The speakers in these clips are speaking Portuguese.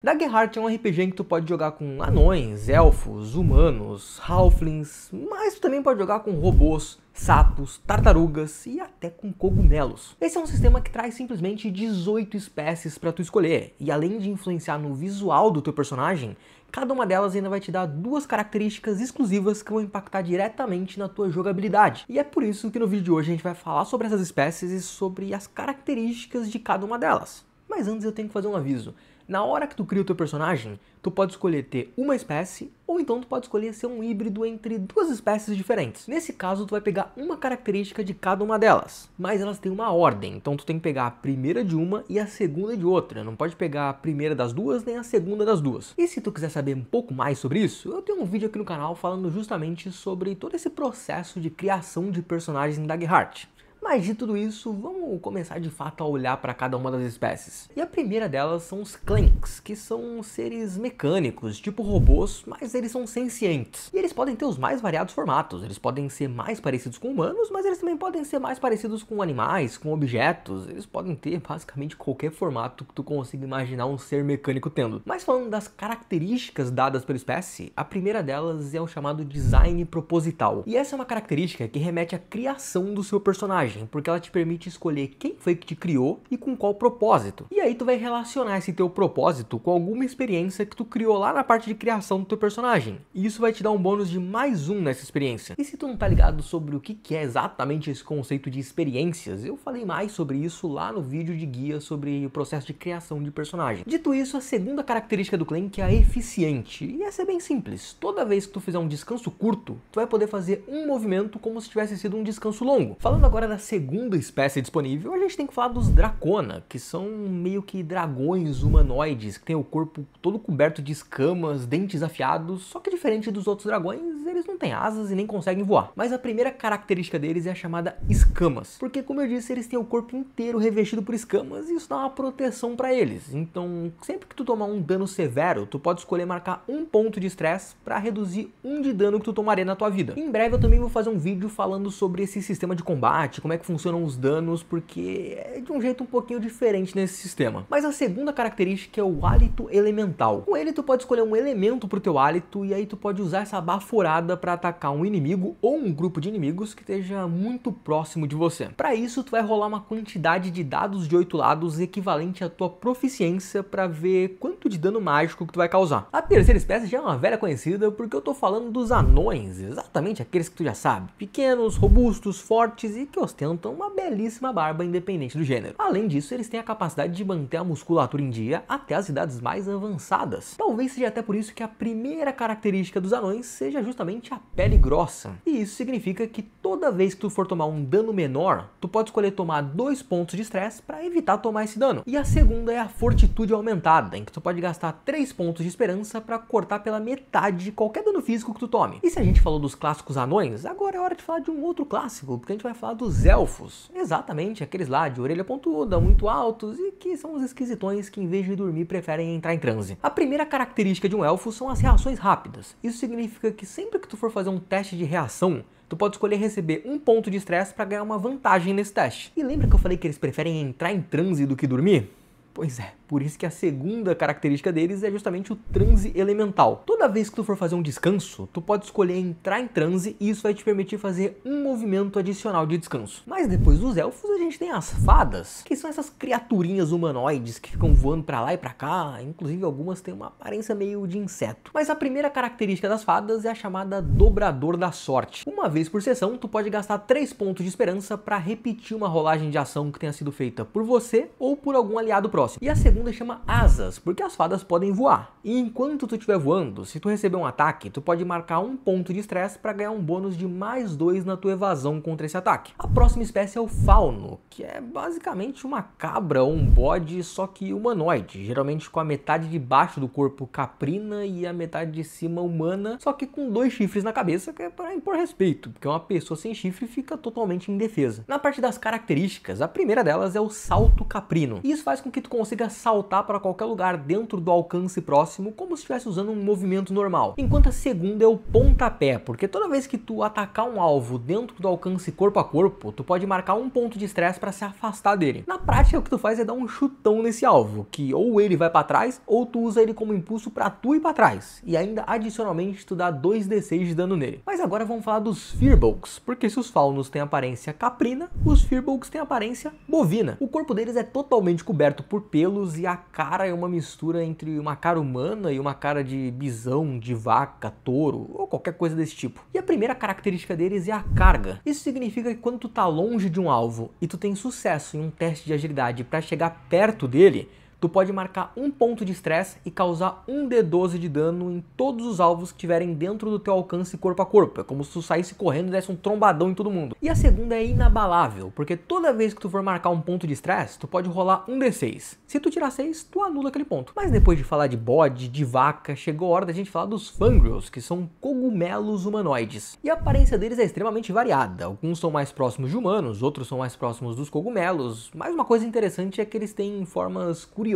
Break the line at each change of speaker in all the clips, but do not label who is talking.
Daggerheart é um RPG em que tu pode jogar com anões, elfos, humanos, halflings, mas tu também pode jogar com robôs, sapos, tartarugas e até com cogumelos. Esse é um sistema que traz simplesmente 18 espécies para tu escolher, e além de influenciar no visual do teu personagem, cada uma delas ainda vai te dar duas características exclusivas que vão impactar diretamente na tua jogabilidade. E é por isso que no vídeo de hoje a gente vai falar sobre essas espécies e sobre as características de cada uma delas. Mas antes eu tenho que fazer um aviso. Na hora que tu cria o teu personagem, tu pode escolher ter uma espécie, ou então tu pode escolher ser um híbrido entre duas espécies diferentes. Nesse caso, tu vai pegar uma característica de cada uma delas, mas elas têm uma ordem, então tu tem que pegar a primeira de uma e a segunda de outra. Não pode pegar a primeira das duas, nem a segunda das duas. E se tu quiser saber um pouco mais sobre isso, eu tenho um vídeo aqui no canal falando justamente sobre todo esse processo de criação de personagens em Daggerheart. Mas de tudo isso, vamos começar de fato a olhar para cada uma das espécies. E a primeira delas são os Clanks, que são seres mecânicos, tipo robôs, mas eles são sencientes. E eles podem ter os mais variados formatos, eles podem ser mais parecidos com humanos, mas eles também podem ser mais parecidos com animais, com objetos, eles podem ter basicamente qualquer formato que tu consiga imaginar um ser mecânico tendo. Mas falando das características dadas pela espécie, a primeira delas é o chamado design proposital. E essa é uma característica que remete à criação do seu personagem, porque ela te permite escolher quem foi que te criou e com qual propósito. E aí tu vai relacionar esse teu propósito com alguma experiência que tu criou lá na parte de criação do teu personagem. E isso vai te dar um bônus de mais um nessa experiência. E se tu não tá ligado sobre o que é exatamente esse conceito de experiências, eu falei mais sobre isso lá no vídeo de guia sobre o processo de criação de personagem. Dito isso, a segunda característica do Clank é a eficiente. E essa é bem simples. Toda vez que tu fizer um descanso curto, tu vai poder fazer um movimento como se tivesse sido um descanso longo. Falando agora da segunda espécie disponível, a gente tem que falar dos Dracona, que são meio que dragões humanoides, que tem o corpo todo coberto de escamas, dentes afiados, só que diferente dos outros dragões, eles não têm asas e nem conseguem voar. Mas a primeira característica deles é a chamada escamas, porque como eu disse, eles têm o corpo inteiro revestido por escamas e isso dá uma proteção para eles. Então, sempre que tu tomar um dano severo, tu pode escolher marcar um ponto de estresse para reduzir um de dano que tu tomaria na tua vida. Em breve eu também vou fazer um vídeo falando sobre esse sistema de combate, como é que funcionam os danos, porque é de um jeito um pouquinho diferente nesse sistema. Mas a segunda característica é o hálito elemental. Com ele tu pode escolher um elemento pro teu hálito e aí tu pode usar essa baforada para atacar um inimigo ou um grupo de inimigos que esteja muito próximo de você. Para isso tu vai rolar uma quantidade de dados de 8 lados equivalente à tua proficiência para ver quanto de dano mágico que tu vai causar. A terceira espécie já é uma velha conhecida porque eu tô falando dos anões, exatamente aqueles que tu já sabe, pequenos, robustos, fortes e que ostentam uma belíssima barba independente do gênero. Além disso, eles têm a capacidade de manter a musculatura em dia até as idades mais avançadas. Talvez seja até por isso que a primeira característica dos anões seja justamente a pele grossa. E isso significa que toda vez que tu for tomar um dano menor, tu pode escolher tomar 2 pontos de estresse para evitar tomar esse dano. E a segunda é a fortitude aumentada, em que tu pode gastar 3 pontos de esperança para cortar pela metade qualquer dano físico que tu tome. E se a gente falou dos clássicos anões, agora é hora de falar de um outro clássico, porque a gente vai falar dos elfos. Exatamente, aqueles lá de orelha pontuda, muito altos e que são os esquisitões que em vez de dormir preferem entrar em transe. A primeira característica de um elfo são as reações rápidas. Isso significa que sempre que tu for fazer um teste de reação, tu pode escolher receber um ponto de estresse para ganhar uma vantagem nesse teste. E lembra que eu falei que eles preferem entrar em transe do que dormir? Pois é, por isso que a segunda característica deles é justamente o transe elemental. Toda vez que tu for fazer um descanso, tu pode escolher entrar em transe e isso vai te permitir fazer um movimento adicional de descanso. Mas depois dos elfos a gente tem as fadas, que são essas criaturinhas humanoides que ficam voando pra lá e pra cá, inclusive algumas têm uma aparência meio de inseto. Mas a primeira característica das fadas é a chamada dobrador da sorte. Uma vez por sessão, tu pode gastar 3 pontos de esperança para repetir uma rolagem de ação que tenha sido feita por você ou por algum aliado próximo. E a segunda chama asas, porque as fadas podem voar. E enquanto tu estiver voando, se tu receber um ataque, tu pode marcar um ponto de estresse para ganhar um bônus de mais 2 na tua evasão contra esse ataque. A próxima espécie é o fauno, que é basicamente uma cabra ou um bode, só que humanoide, geralmente com a metade de baixo do corpo caprina e a metade de cima humana, só que com 2 chifres na cabeça, que é para impor respeito, porque uma pessoa sem chifre fica totalmente indefesa. Na parte das características, a primeira delas é o salto caprino. E isso faz com que tu consiga saltar saltar para qualquer lugar dentro do alcance próximo como se estivesse usando um movimento normal. Enquanto a segunda é o pontapé, porque toda vez que tu atacar um alvo dentro do alcance corpo a corpo, tu pode marcar um ponto de estresse para se afastar dele. Na prática, o que tu faz é dar um chutão nesse alvo, que ou ele vai para trás, ou tu usa ele como impulso para tu ir para trás. E ainda, adicionalmente, tu dá 2d6 de dano nele. Mas agora vamos falar dos Firbolgs, porque se os faunos têm aparência caprina, os Firbolgs têm aparência bovina. O corpo deles é totalmente coberto por pelos e a cara é uma mistura entre uma cara humana e uma cara de bisão, de vaca, touro ou qualquer coisa desse tipo. E a primeira característica deles é a carga. Isso significa que quando tu tá longe de um alvo e tu tem sucesso em um teste de agilidade para chegar perto dele, tu pode marcar um ponto de estresse e causar 1d12 de dano em todos os alvos que estiverem dentro do teu alcance corpo a corpo. É como se tu saísse correndo e desse um trombadão em todo mundo. E a segunda é inabalável, porque toda vez que tu for marcar um ponto de estresse, tu pode rolar 1d6. Se tu tirar 6, tu anula aquele ponto. Mas depois de falar de bode, de vaca, chegou a hora da gente falar dos Fangreals, que são cogumelos humanoides. E a aparência deles é extremamente variada. Alguns são mais próximos de humanos, outros são mais próximos dos cogumelos. Mas uma coisa interessante é que eles têm formas curiosas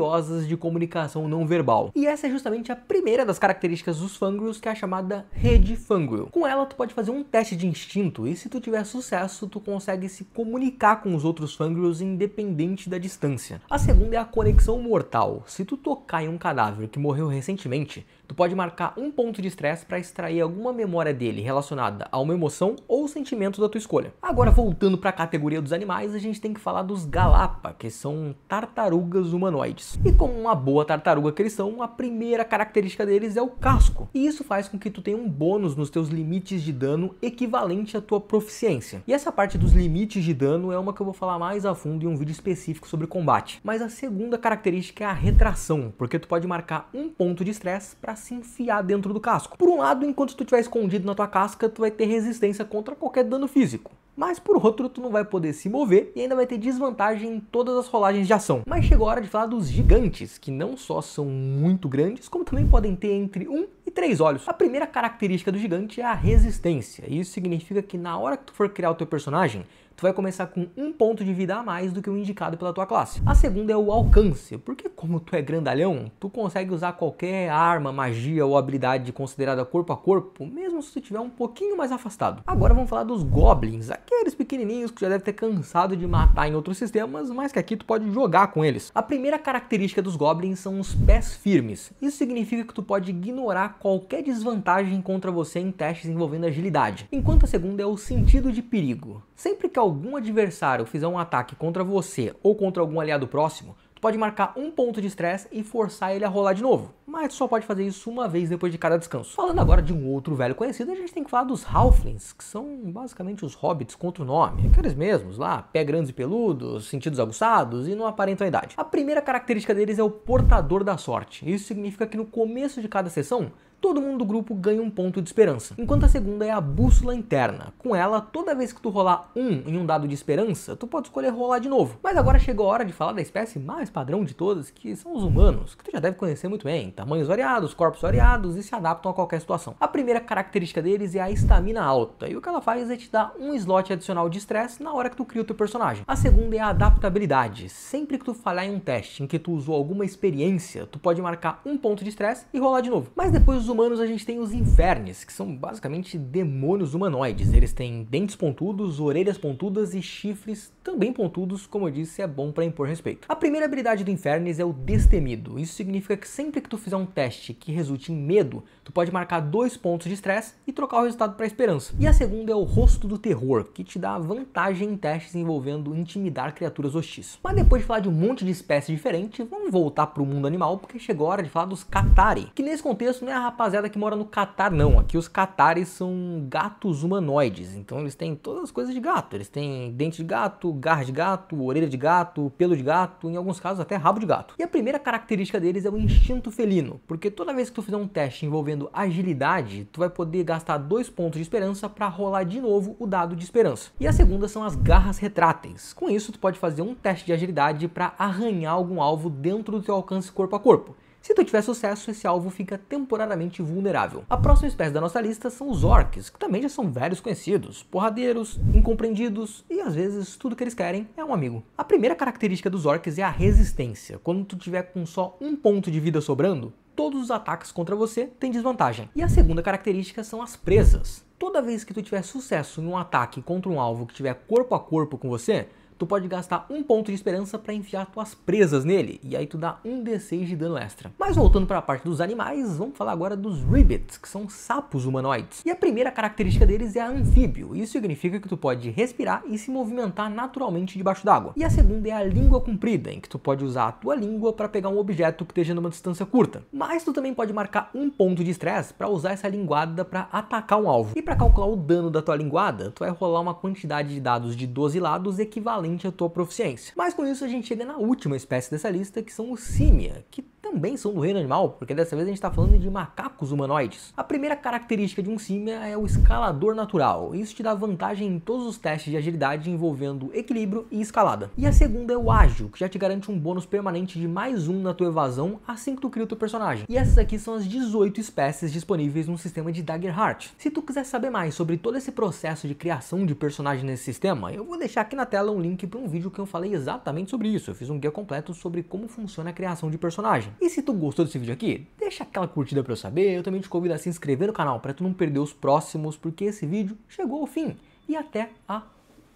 de comunicação não verbal. E essa é justamente a primeira das características dos Fangreals, que é a chamada rede Fangreal. Com ela tu pode fazer um teste de instinto e se tu tiver sucesso, tu consegue se comunicar com os outros Fangreals independente da distância. A segunda é a conexão mortal. Se tu tocar em um cadáver que morreu recentemente, tu pode marcar um ponto de estresse para extrair alguma memória dele relacionada a uma emoção ou sentimento da tua escolha. Agora, voltando para a categoria dos animais, a gente tem que falar dos Galapa, que são tartarugas humanoides. E como uma boa tartaruga que eles são, a primeira característica deles é o casco. E isso faz com que tu tenha um bônus nos teus limites de dano equivalente à tua proficiência. E essa parte dos limites de dano é uma que eu vou falar mais a fundo em um vídeo específico sobre combate. Mas a segunda característica é a retração, porque tu pode marcar um ponto de estresse para se enfiar dentro do casco. Por um lado, enquanto tu estiver escondido na tua casca, tu vai ter resistência contra qualquer dano físico. Mas por outro, tu não vai poder se mover e ainda vai ter desvantagem em todas as rolagens de ação. Mas chegou a hora de falar dos gigantes, que não só são muito grandes, como também podem ter entre 1 e 3 olhos. A primeira característica do gigante é a resistência. Isso significa que na hora que tu for criar o teu personagem, tu vai começar com um ponto de vida a mais do que o indicado pela tua classe. A segunda é o alcance, porque como tu é grandalhão, tu consegue usar qualquer arma, magia ou habilidade considerada corpo a corpo, mesmo se tu estiver um pouquinho mais afastado. Agora vamos falar dos goblins, aqueles pequenininhos que já deve ter cansado de matar em outros sistemas, mas que aqui tu pode jogar com eles. A primeira característica dos goblins são os pés firmes. Isso significa que tu pode ignorar qualquer desvantagem contra você em testes envolvendo agilidade. Enquanto a segunda é o sentido de perigo. Sempre que algum adversário fizer um ataque contra você ou contra algum aliado próximo, tu pode marcar um ponto de estresse e forçar ele a rolar de novo. Mas tu só pode fazer isso uma vez depois de cada descanso. Falando agora de um outro velho conhecido, a gente tem que falar dos Halflings, que são basicamente os hobbits contra o nome. Aqueles mesmos lá, pé grandes e peludos, sentidos aguçados e não aparentam a idade. A primeira característica deles é o portador da sorte. Isso significa que no começo de cada sessão, todo mundo do grupo ganha um ponto de esperança. Enquanto a segunda é a bússola interna. Com ela, toda vez que tu rolar 1 em um dado de esperança, tu pode escolher rolar de novo. Mas agora chegou a hora de falar da espécie mais padrão de todas, que são os humanos, que tu já deve conhecer muito bem. Tamanhos variados, corpos variados e se adaptam a qualquer situação. A primeira característica deles é a estamina alta, e o que ela faz é te dar um slot adicional de estresse na hora que tu cria o teu personagem. A segunda é a adaptabilidade. Sempre que tu falhar em um teste em que tu usou alguma experiência, tu pode marcar um ponto de estresse e rolar de novo. Mas depois os humanos a gente tem os Infernes, que são basicamente demônios humanoides. Eles têm dentes pontudos, orelhas pontudas e chifres também pontudos, como eu disse, é bom para impor respeito. A primeira habilidade do Infernes é o Destemido. Isso significa que sempre que tu fizer um teste que resulte em medo, tu pode marcar 2 pontos de estresse e trocar o resultado para esperança. E a segunda é o Rosto do Terror, que te dá vantagem em testes envolvendo intimidar criaturas hostis. Mas depois de falar de um monte de espécies diferentes, vamos voltar para o mundo animal, porque chegou a hora de falar dos Catari, que nesse contexto não é a rapaziada que mora no Catar não, aqui os Cataris são gatos humanoides, então eles têm todas as coisas de gato, eles têm dente de gato, garra de gato, orelha de gato, pelo de gato, em alguns casos até rabo de gato. E a primeira característica deles é o instinto felino, porque toda vez que tu fizer um teste envolvendo agilidade, tu vai poder gastar 2 pontos de esperança para rolar de novo o dado de esperança. E a segunda são as garras retráteis. Com isso tu pode fazer um teste de agilidade para arranhar algum alvo dentro do teu alcance corpo a corpo. Se tu tiver sucesso, esse alvo fica temporariamente vulnerável. A próxima espécie da nossa lista são os orcs, que também já são velhos conhecidos, porradeiros, incompreendidos e às vezes tudo que eles querem é um amigo. A primeira característica dos orcs é a resistência. Quando tu tiver com só um ponto de vida sobrando, todos os ataques contra você têm desvantagem. E a segunda característica são as presas. Toda vez que tu tiver sucesso em um ataque contra um alvo que tiver corpo a corpo com você, tu pode gastar um ponto de esperança para enfiar tuas presas nele, e aí tu dá 1d6 de dano extra. Mas voltando para a parte dos animais, vamos falar agora dos Ribbits, que são sapos humanoides. E a primeira característica deles é a anfíbio. Isso significa que tu pode respirar e se movimentar naturalmente debaixo d'água. E a segunda é a língua comprida, em que tu pode usar a tua língua para pegar um objeto que esteja numa distância curta. Mas tu também pode marcar um ponto de estresse para usar essa linguada para atacar um alvo. E para calcular o dano da tua linguada, tu vai rolar uma quantidade de dados de 12 lados equivalente a tua proficiência. Mas com isso a gente chega na última espécie dessa lista, que são os Simia, que também são do reino animal, porque dessa vez a gente está falando de macacos humanoides. A primeira característica de um Simia é o escalador natural. Isso te dá vantagem em todos os testes de agilidade envolvendo equilíbrio e escalada. E a segunda é o ágil, que já te garante um bônus permanente de +1 na tua evasão assim que tu cria o teu personagem. E essas aqui são as 18 espécies disponíveis no sistema de Daggerheart. Se tu quiser saber mais sobre todo esse processo de criação de personagem nesse sistema, eu vou deixar aqui na tela um link para um vídeo que eu falei exatamente sobre isso. Eu fiz um guia completo sobre como funciona a criação de personagem. E se tu gostou desse vídeo aqui, deixa aquela curtida para eu saber. Eu também te convido a se inscrever no canal para tu não perder os próximos, porque esse vídeo chegou ao fim. E até a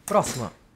próxima!